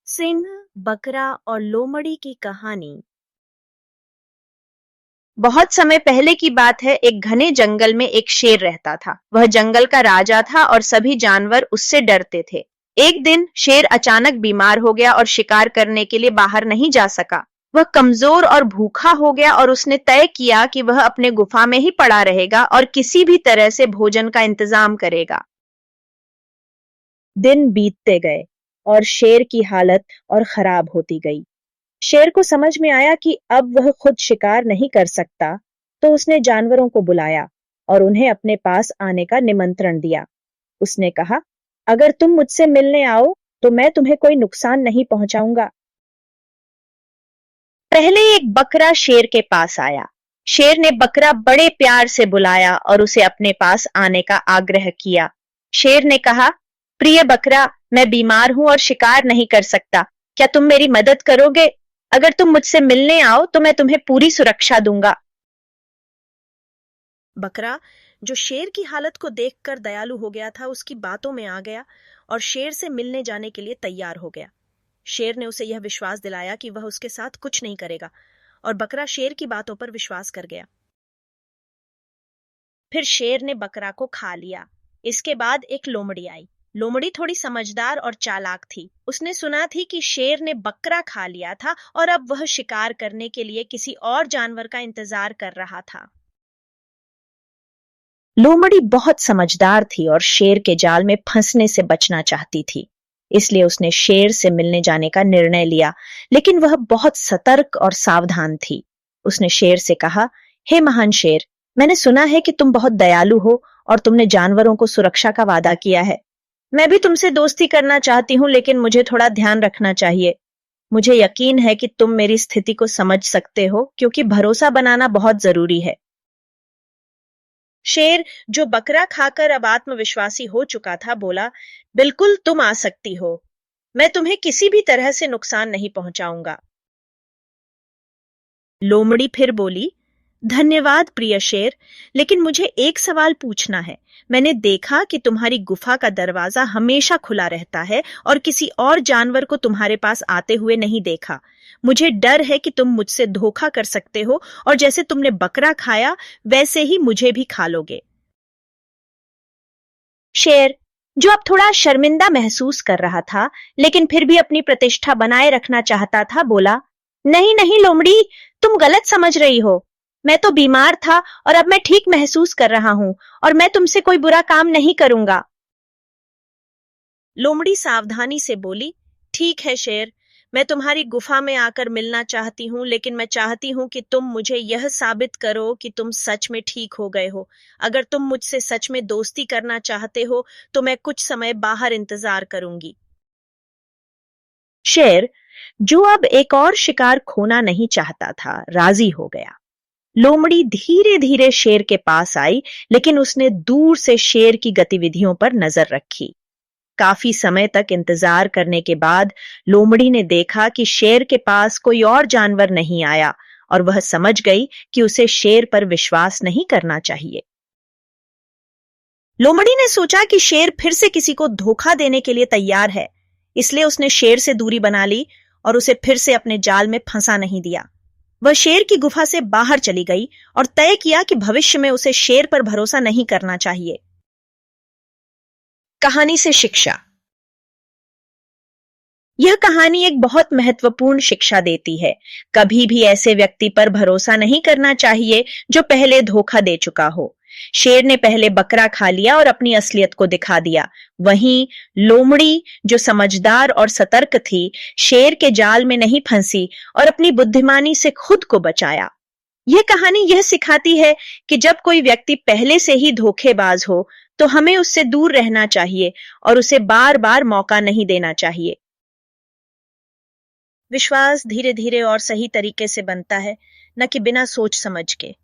सिंह, बकरा और लोमड़ी की कहानी। बहुत समय पहले की बात है। एक घने जंगल में एक शेर रहता था। वह जंगल का राजा था और सभी जानवर उससे डरते थे। एक दिन शेर अचानक बीमार हो गया और शिकार करने के लिए बाहर नहीं जा सका। वह कमजोर और भूखा हो गया और उसने तय किया कि वह अपने गुफा में ही पड़ा रहेगा और किसी भी तरह से भोजन का इंतजाम करेगा। दिन बीतते गए और शेर की हालत और खराब होती गई। शेर को समझ में आया कि अब वह खुद शिकार नहीं कर सकता, तो उसने जानवरों को बुलाया और उन्हें अपने पास आने का निमंत्रण दिया। उसने कहा, अगर तुम मुझसे मिलने आओ तो मैं तुम्हें कोई नुकसान नहीं पहुंचाऊंगा। पहले एक बकरा शेर के पास आया। शेर ने बकरा बड़े प्यार से बुलाया और उसे अपने पास आने का आग्रह किया। शेर ने कहा, प्रिय बकरा, मैं बीमार हूं और शिकार नहीं कर सकता। क्या तुम मेरी मदद करोगे? अगर तुम मुझसे मिलने आओ तो मैं तुम्हें पूरी सुरक्षा दूंगा। बकरा, जो शेर की हालत को देखकर दयालु हो गया था, उसकी बातों में आ गया और शेर से मिलने जाने के लिए तैयार हो गया। शेर ने उसे यह विश्वास दिलाया कि वह उसके साथ कुछ नहीं करेगा और बकरा शेर की बातों पर विश्वास कर गया। फिर शेर ने बकरा को खा लिया। इसके बाद एक लोमड़ी आई। लोमड़ी थोड़ी समझदार और चालाक थी। उसने सुना थी कि शेर ने बकरा खा लिया था और अब वह शिकार करने के लिए किसी और जानवर का इंतजार कर रहा था। लोमड़ी बहुत समझदार थी और शेर के जाल में फंसने से बचना चाहती थी। इसलिए उसने शेर से मिलने जाने का निर्णय लिया, लेकिन वह बहुत सतर्क और सावधान थी। उसने शेर से कहा, हे महान शेर, मैंने सुना है कि तुम बहुत दयालु हो और तुमने जानवरों को सुरक्षा का वादा किया है। मैं भी तुमसे दोस्ती करना चाहती हूँ, लेकिन मुझे थोड़ा ध्यान रखना चाहिए। मुझे यकीन है कि तुम मेरी स्थिति को समझ सकते हो, क्योंकि भरोसा बनाना बहुत जरूरी है। शेर, जो बकरा खाकर अब आत्मविश्वासी हो चुका था, बोला, बिल्कुल, तुम आ सकती हो। मैं तुम्हें किसी भी तरह से नुकसान नहीं पहुंचाऊंगा। लोमड़ी फिर बोली, धन्यवाद प्रिय शेर, लेकिन मुझे एक सवाल पूछना है। मैंने देखा कि तुम्हारी गुफा का दरवाजा हमेशा खुला रहता है और किसी और जानवर को तुम्हारे पास आते हुए नहीं देखा। मुझे डर है कि तुम मुझसे धोखा कर सकते हो और जैसे तुमने बकरा खाया वैसे ही मुझे भी खा लोगे। शेर, जो अब थोड़ा शर्मिंदा महसूस कर रहा था, लेकिन फिर भी अपनी प्रतिष्ठा बनाए रखना चाहता था, बोला, नहीं नहीं लोमड़ी, तुम गलत समझ रही हो। मैं तो बीमार था और अब मैं ठीक महसूस कर रहा हूं और मैं तुमसे कोई बुरा काम नहीं करूंगा। लोमड़ी सावधानी से बोली, ठीक है शेर, मैं तुम्हारी गुफा में आकर मिलना चाहती हूँ, लेकिन मैं चाहती हूँ कि तुम मुझे यह साबित करो कि तुम सच में ठीक हो गए हो। अगर तुम मुझसे सच में दोस्ती करना चाहते हो तो मैं कुछ समय बाहर इंतजार करूंगी। शेर, जो अब एक और शिकार खोना नहीं चाहता था, राजी हो गया। लोमड़ी धीरे धीरे शेर के पास आई, लेकिन उसने दूर से शेर की गतिविधियों पर नजर रखी। काफी समय तक इंतजार करने के बाद लोमड़ी ने देखा कि शेर के पास कोई और जानवर नहीं आया और वह समझ गई कि उसे शेर पर विश्वास नहीं करना चाहिए। लोमड़ी ने सोचा कि शेर फिर से किसी को धोखा देने के लिए तैयार है, इसलिए उसने शेर से दूरी बना ली और उसे फिर से अपने जाल में फंसा नहीं दिया। वह शेर की गुफा से बाहर चली गई और तय किया कि भविष्य में उसे शेर पर भरोसा नहीं करना चाहिए। कहानी से शिक्षा। यह कहानी एक बहुत महत्वपूर्ण शिक्षा देती है। कभी भी ऐसे व्यक्ति पर भरोसा नहीं करना चाहिए जो पहले धोखा दे चुका हो। शेर ने पहले बकरा खा लिया और अपनी असलियत को दिखा दिया। वहीं लोमड़ी, जो समझदार और सतर्क थी, शेर के जाल में नहीं फंसी और अपनी बुद्धिमानी से खुद को बचाया। यह कहानी यह सिखाती है कि जब कोई व्यक्ति पहले से ही धोखेबाज हो तो हमें उससे दूर रहना चाहिए और उसे बार बार मौका नहीं देना चाहिए। विश्वास धीरे धीरे और सही तरीके से बनता है, न कि बिना सोच समझ के।